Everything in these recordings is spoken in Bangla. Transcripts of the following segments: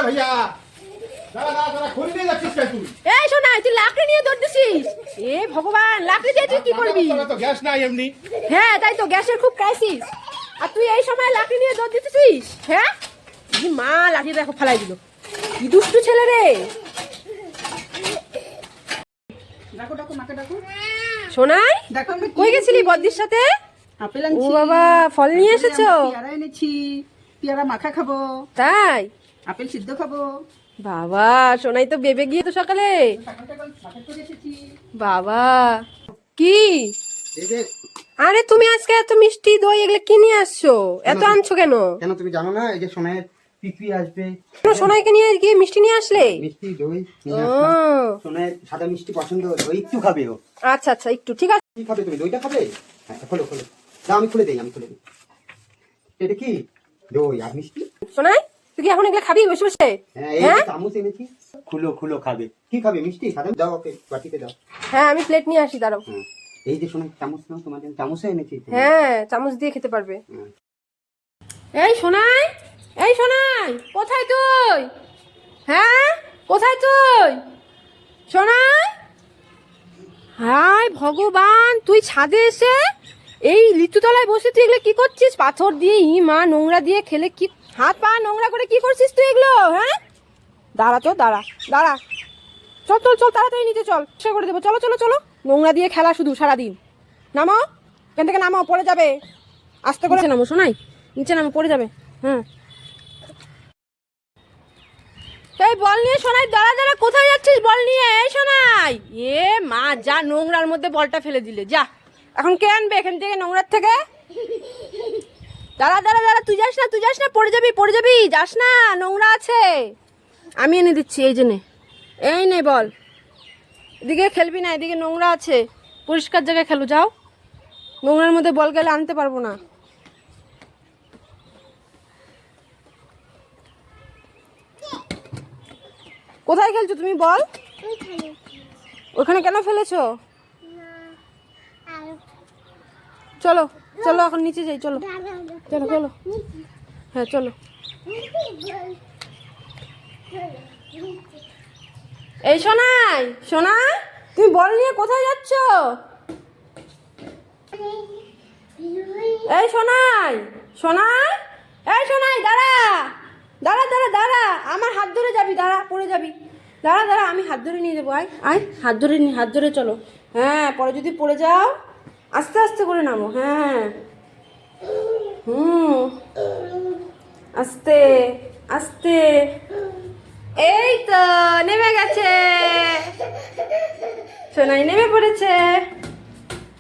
भैया এই শোনা, তুই লাকড়ি নিয়ে দৌড়তেছিস? এ ভগবান, লাকড়ি দিয়ে তুই কি করবি? तो गैस ना एमनी হ্যাঁ তাই তো, গ্যাসের খুব ক্রাইসিস। আর তুই এই সময় লাকড়ি নিয়ে দৌড় দিতেছিস? হ্যাঁ, এই মা লাঠি দেখো ফেলাই দিল। কি দুষ্টু ছেলে রে। ডাকো ডাকো মাকে ডাকো। শোনাই, দেখো আমি কই গেছিলি বদ্দির সাথে? আপেল ও আনছি। বাবা, ফল নিয়ে এসেছো? পেয়ারা এনেছি, পেয়ারা মাখা খাবো, তাই? আপেল সিদ্ধ খাবো। বাবা, শোনাই তো বেবে গিয়ে তো সকালে। সকাল সকাল বাজার করে এসেছি। বাবা, কি? এই যে আরে তুমি আজকে এত মিষ্টি দই এগুলো কি নিয়ে আসছো? এত আনছো কেন? কেন তুমি জানো না এই যে সোনাইয়ের পিপি আসবে, সোনাইকে নিয়ে গিয়ে মিষ্টি নিয়ে আসলে? মিষ্টি দই নিয়ে ও আসলাম। সোনাইয়ের সাদা মিষ্টি পছন্দ, দই একটু খাবে ও। আচ্ছা আচ্ছা, একটু ঠিক আছে। কি খাবে তুমি? দইটা খাবে? হ্যাঁ খোলো খোলো, দাও আমি খুলে দিই, আমি খুলে দিই। এটা কি দই আর মিষ্টি? সোনাই, তুই কি এখন এগুলো খাবি বসে বসে? হ্যাঁ এই হ্যাঁ? চামচ এনেছি, খুলো খুলো খাবে। কি খাবে? মিষ্টি সাদা? দাও ওকে বাটিতে দাও। হ্যাঁ, আমি প্লেট নিয়ে আসি, দাঁড়াও। হ্যাঁ এই যে সোনাই চামচ নাও, তোমার জন্য চামচও এনেছি। হ্যাঁ, চামচ দিয়ে খেতে পারবে। হ্যাঁ। এই সোনাই, এই সোনাই, কোথায় তুই? হ্যাঁ, কোথায় তুই? সোনাই, হায় ভগবান, তুই ছাদে এসে এই লিচু তলায় বসে তুই এগুলো কি করছিস? পাথর দিয়ে মা নোংরা দিয়ে খেলে কি হাত পা নোংরা করে কি করছিস তুই এগুলো? হ্যাঁ, দাঁড়া তো, দাঁড়া দাঁড়া, চল চল চল, তাড়াতাড়ি নিচে চল, সে করে দেবো। চলো চলো চলো, নোংরা দিয়ে খেলা শুধু সারাদিন। নামো এখান থেকে, নামো, পড়ে যাবে। আস্তে করে নামো শোনাই, নিচে নামো, পড়ে যাবে। হ্যাঁ, এই বল নিয়ে শোনাই, দাঁড়া দাঁড়া, কোথায় যাচ্ছিস বল নিয়ে? এই শোনাই, এ মা, যা নোংরার মধ্যে বলটা ফেলে দিলে, যা। এখন কে আনবে এখান থেকে নোংরার থেকে? দাঁড়া দাঁড়া দাঁড়া, তুই যাস না, তুই যাস না, পড়ে যাবি পড়ে যাবি, যাস না, নোংরা আছে। আমি এনে দিচ্ছি, এই যে নে, এই নে বল। এদিকে খেলবি না, এদিকে নোংরা আছে, পরিষ্কার জায়গায় খেলো, যাও। নোংরার মধ্যে বল গেলে আনতে পারবো না। কোথায় খেলছো তুমি বল? ওখানে কেন ফেলেছো? চলো চলো, এখন নিচে যাই, চলো চলো চলো। হ্যাঁ চলো। এই সোনাই, সোনাই, তুমি বল নিয়ে কোথায় যাচ্ছ? এই সোনাই, সোনাই, এই সোনাই, দাঁড়া দাঁড়া দাঁড়া দাঁড়া, আমার হাত ধরে যাবি, দাঁড়া, পড়ে যাবি। দাঁড়া দাঁড়া, আমি হাত ধরে নিয়ে যাবো, আয় আয়, হাত ধরে হাত ধরে চলো। হ্যাঁ, পরে যদি পড়ে যাও আস্তে আস্তে করে নামো। হ্যাঁ, আস্তে আস্তে, এই তো নেমে গেছে সোনাই, নেমে পড়েছে।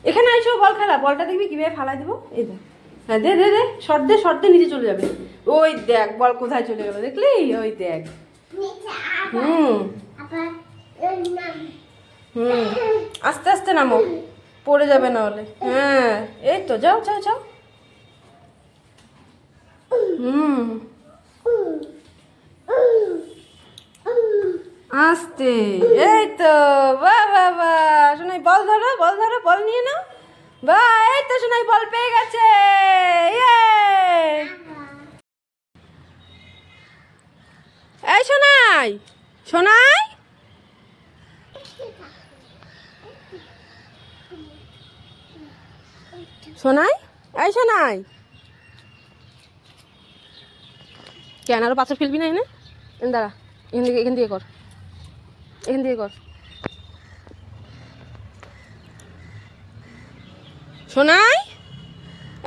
এখানে আইসো বল খেলা, বলটা দেখবি কিভাবে ফালাই দেবো, এই দেখ। হ্যাঁ, দে দে দে, শর্ট দে, শর্ট দে, নিচে চলে যাবে। ওই দেখ বল কোথায় চলে গেল, দেখলি? ওই দেখ। আস্তে আস্তে নামো, পড়ে যাবে না হলে। হ্যাঁ, এই তো, যাও যাও যাও। আস্তে, এই তো, বাহ বাহ বাহ। শোনাই বল ধরো, বল ধরো, বল নিয়ে নাও। বাহ, এই তো শোনাই বল পেয়ে গেছে। এই শোনাই, শোনাই, শোনাই, এই শোনাই, কেন আরো পাথর ফেলবি না? এনে দাঁড়া, এখান দিয়ে কর, এখান দিয়ে কর। শোনাই,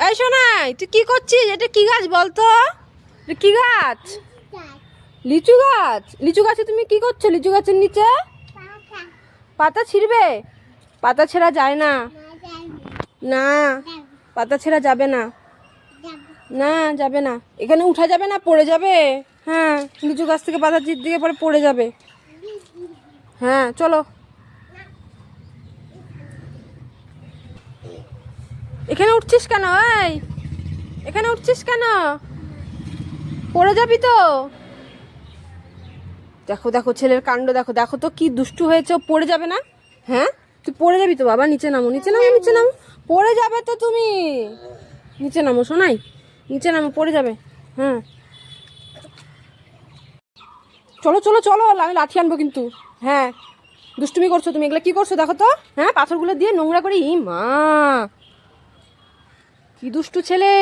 এই শোনাই, তুই কি করছিস? এটা কি গাছ বলতো? কি গাছ? লিচু গাছ। লিচু গাছে তুমি কি করছো? লিচু গাছের নিচে পাতা ছিঁড়বে? পাতা ছেঁড়া যায় না, না পাতা ছেঁড়া যাবে না, না যাবে না, এখানে উঠা যাবে না, পড়ে যাবে। হ্যাঁ, লিচু গাছ থেকে পাতা চির দিকে পরে পড়ে যাবে। হ্যাঁ চলো। এখানে উঠছিস কেন? এই এখানে উঠছিস কেন? পড়ে যাবি তো। দেখো দেখো ছেলের কাণ্ড, দেখো দেখো তো কি দুষ্টু হয়েছে, পড়ে যাবে না? হ্যাঁ, তুই পড়ে যাবি তো বাবা, নিচে নামো, নিচে নামো, নিচে নামো, পড়ে যাবে তো তুমি। নিচে নামো শোনাই, নিচে নামো, পড়ে যাবে। হ্যাঁ, চলো চলো চলো, আমি লাঠি আনবো কিন্তু। হ্যাঁ, দুষ্টুমি করছো তুমি, এগুলো কি করছো দেখো তো। হ্যাঁ, পাথরগুলো দিয়ে নোংরা করে, ই মা কি দুষ্টু ছেলে।